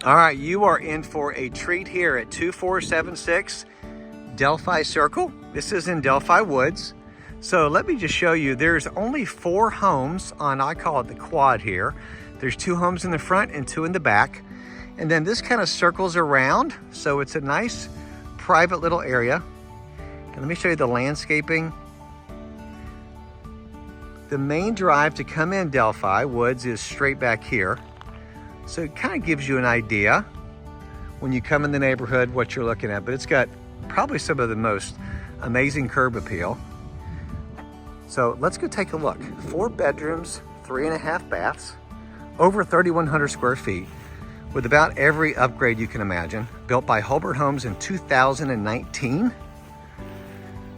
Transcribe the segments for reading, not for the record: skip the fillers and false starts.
All right, you are in for a treat here at 2476 Delphi Circle. This is in Delphi Woods. So let me just show you, there's only 4 homes on, I call it the quad here. There's 2 homes in the front and 2 in the back. And then this kind of circles around. So it's a nice private little area. And let me show you the landscaping. The main drive to come in Delphi Woods is straight back here. So it kind of gives you an idea when you come in the neighborhood what you're looking at, but it's got probably some of the most amazing curb appeal. So let's go take a look. 4 bedrooms, 3.5 baths, over 3,100 square feet with about every upgrade you can imagine. Built by Hulbert Homes in 2019.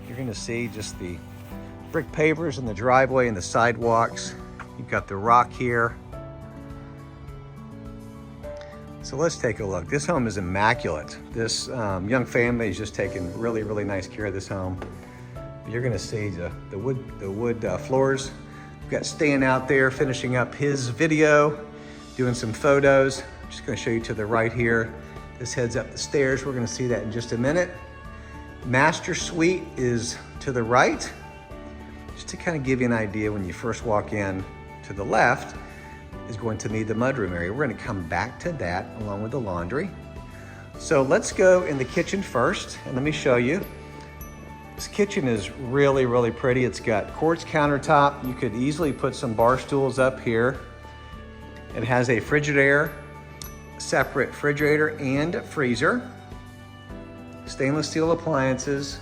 You're gonna see just the brick pavers in the driveway and the sidewalks. You've got the rock here. So let's take a look. This home is immaculate. This young family is just taking really, really nice care of this home. You're gonna see the wood floors. We've got Stan out there finishing up his video, doing some photos. I'm just gonna show you to the right here. This heads up the stairs. We're gonna see that in just a minute. Master suite is to the right. Just to kind of give you an idea, when you first walk in, to the left is going to be the mudroom area. We're gonna come back to that along with the laundry. So let's go in the kitchen first, and let me show you. This kitchen is really, really pretty. It's got quartz countertop. You could easily put some bar stools up here. It has a Frigidaire, separate refrigerator and freezer. Stainless steel appliances,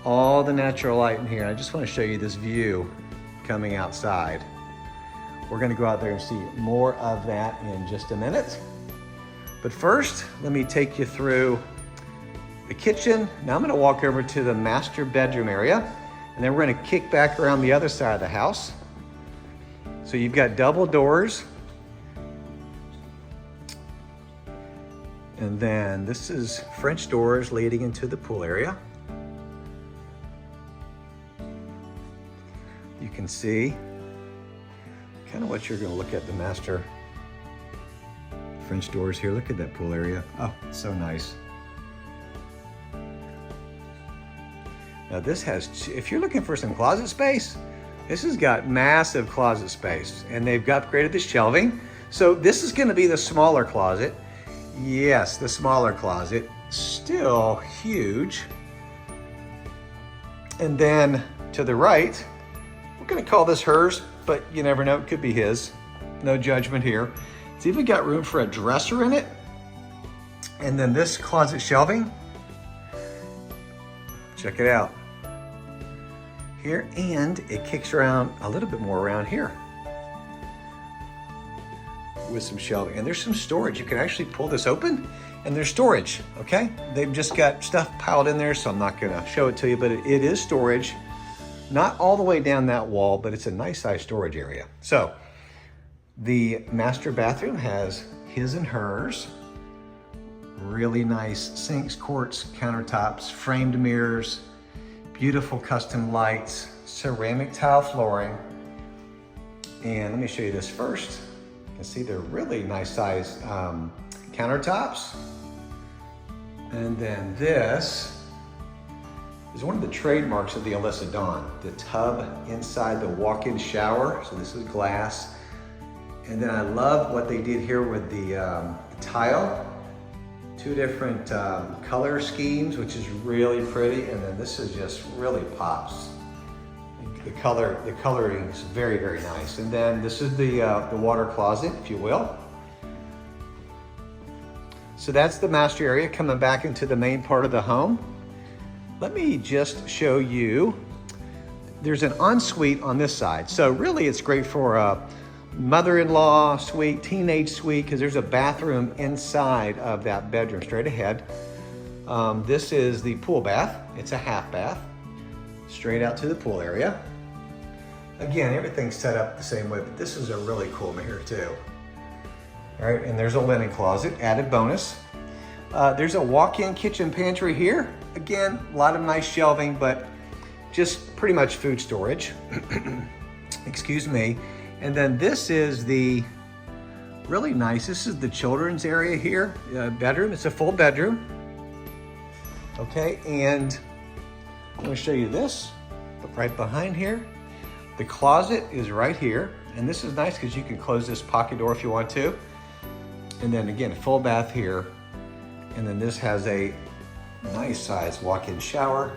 all the natural light in here. I just want to show you this view coming outside. We're gonna go out there and see more of that in just a minute. But first, let me take you through the kitchen. Now I'm gonna walk over to the master bedroom area, and then we're gonna kick back around the other side of the house. So you've got double doors. And then this is French doors leading into the pool area. You can see kind of what you're gonna look at, the master French doors here. Look at that pool area. Oh, so nice. Now this has, if you're looking for some closet space, this has got massive closet space, and they've upgraded the shelving. So this is gonna be the smaller closet. Yes, the smaller closet, still huge. And then to the right, we're gonna call this hers, but you never know, it could be his. No judgment here. It's even got room for a dresser in it. And then this closet shelving, check it out. Here, and it kicks around a little bit more around here with some shelving. And there's some storage. You can actually pull this open and there's storage, okay? They've just got stuff piled in there, so I'm not gonna show it to you, but it is storage. Not all the way down that wall, but it's a nice size storage area. So the master bathroom has his and hers. Really nice sinks, quartz countertops, framed mirrors, beautiful custom lights, ceramic tile flooring. And let me show you this first. You can see they're really nice size countertops. And then this is one of the trademarks of the Alyssa Dawn, the tub inside the walk-in shower. So this is glass. And then I love what they did here with the tile. 2 different color schemes, which is really pretty. And then this is just really pops. The coloring is very, very nice. And then this is the water closet, if you will. So that's the master area coming back into the main part of the home. Let me just show you, there's an ensuite on this side. So really it's great for a mother-in-law suite, teenage suite, because there's a bathroom inside of that bedroom straight ahead. This is the pool bath. It's a half bath, straight out to the pool area. Again, everything's set up the same way, but this is a really cool mirror too. All right, and there's a linen closet, added bonus. There's a walk-in kitchen pantry here. Again, a lot of nice shelving, but just pretty much food storage. Excuse me. And then this is the Really nice. This is the children's area here, bedroom. It's a full bedroom. Okay, and I'm gonna show you this, right behind here. The closet is right here, and this is nice because you can close this pocket door if you want to. And then again, full bath here. And then this has a nice size walk-in shower.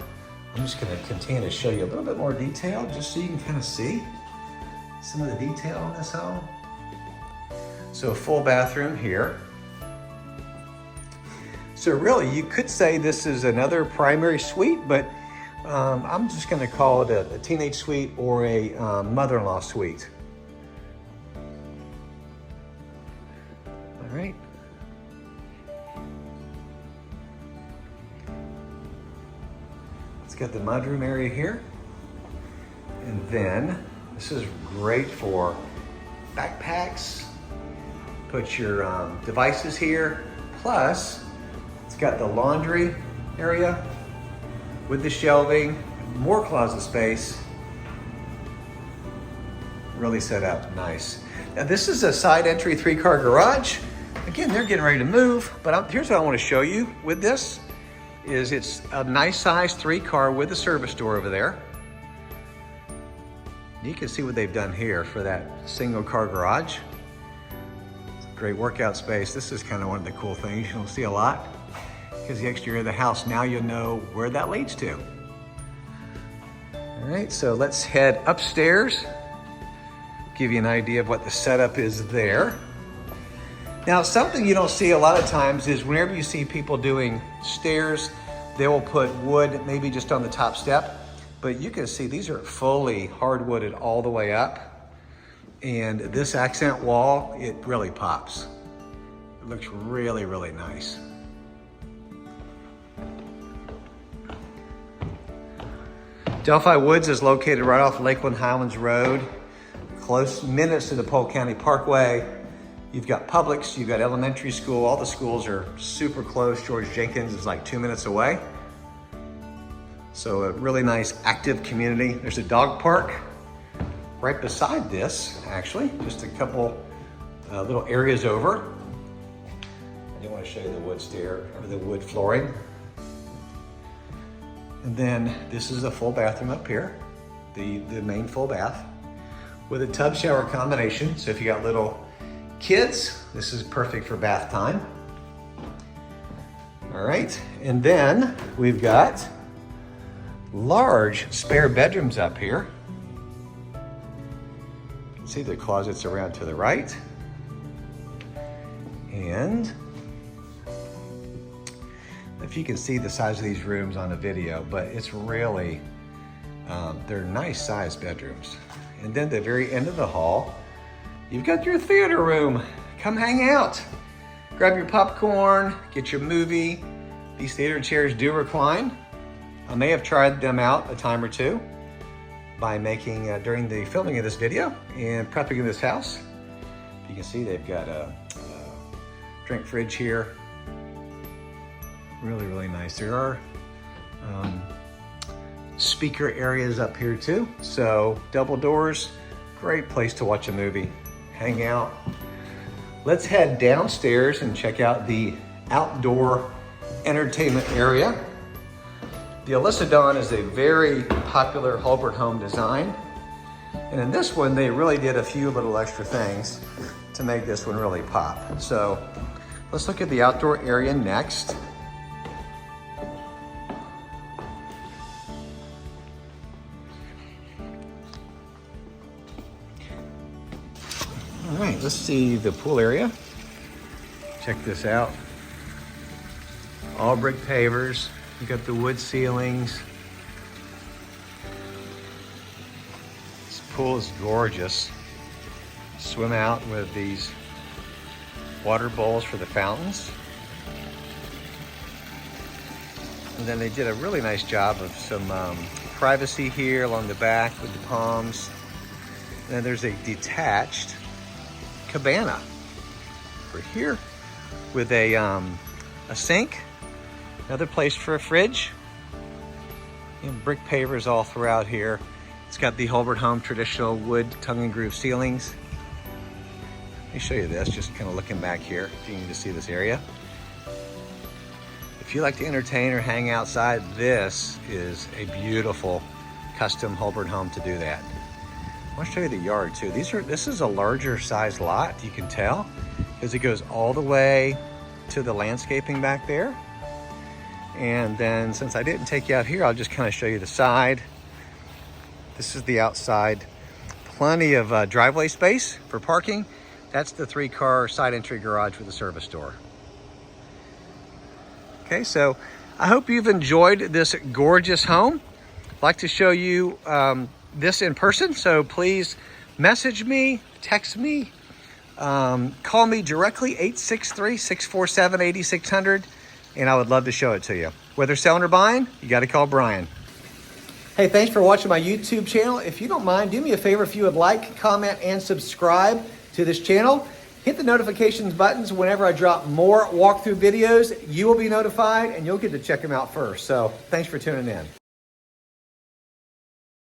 I'm just gonna continue to show you a little bit more detail just so you can kind of see some of the detail in this home. So a full bathroom here. So really, you could say this is another primary suite, but I'm just gonna call it a teenage suite or a mother-in-law suite. All right. It's got the mudroom area here. And then this is great for backpacks. Put your devices here. Plus, it's got the laundry area with the shelving, more closet space. Really set up nice. Now this is a side entry 3-car garage. Again, they're getting ready to move, but here's what I want to show you with this is it's a nice size 3-car with a service door over there. You can see what they've done here for that single car garage. It's a great workout space. This is kind of one of the cool things you don't see a lot because the exterior of the house, now you'll know where that leads to. All right, so let's head upstairs. Give you an idea of what the setup is there. Now, something you don't see a lot of times is whenever you see people doing stairs, they will put wood maybe just on the top step, but you can see these are fully hardwooded all the way up. And this accent wall, it really pops. It looks really, really nice. Delphi Woods is located right off Lakeland Highlands Road, close minutes to the Polk County Parkway. You've got Publix, you've got elementary school, all the schools are super close. George Jenkins is like 2 minutes away. So a really nice active community. There's a dog park right beside this, actually, just a couple little areas over. I do want to show you the wood stair, or the wood flooring. And then this is a full bathroom up here, the main full bath with a tub shower combination. So if you got little kids, this is perfect for bath time. All right, and then we've got large spare bedrooms up here. You can see the closets around to the right. And if you can see the size of these rooms on the video, but it's really, they're nice sized bedrooms. And then the very end of the hall, you've got your theater room. Come hang out. Grab your popcorn, get your movie. These theater chairs do recline. I may have tried them out a time or two by making, during the filming of this video and prepping of this house. You can see they've got a drink fridge here. Really, really nice. There are speaker areas up here too. So double doors, great place to watch a movie, hang out. Let's head downstairs and check out the outdoor entertainment area. The Alyssa is a very popular Hulbert Home design. And in this one, they really did a few little extra things to make this one really pop. So let's look at the outdoor area next. All right, let's see the pool area. Check this out. All brick pavers. You got the wood ceilings. This pool is gorgeous. Swim out with these water bowls for the fountains. And then they did a really nice job of some privacy here along the back with the palms. And then there's a detached cabana for here with a sink. Another place for a fridge. And brick pavers all throughout here. It's got the Hulbert Home traditional wood tongue and groove ceilings. me show you this, just kind of looking back here, if you can just see this area. If you like to entertain or hang outside, this is a beautiful custom Hulbert home to do that. I want to show you the yard too. This is a larger size lot, you can tell, because it goes all the way to the landscaping back there. And then since I didn't take you out here, I'll just kind of show you the side. This is the outside. Plenty of driveway space for parking. That's the 3-car side entry garage with a service door. Okay, so I hope you've enjoyed this gorgeous home. I'd like to show you this in person, so please message me, text me, call me directly, 863-647-8600, and I would love to show it to you. Whether selling or buying, you got to call Brian. Hey, thanks for watching my YouTube channel. If you don't mind, do me a favor, if you would like, comment, and subscribe to this channel. Hit the notifications buttons whenever I drop more walkthrough videos. You will be notified, and you'll get to check them out first. So thanks for tuning in.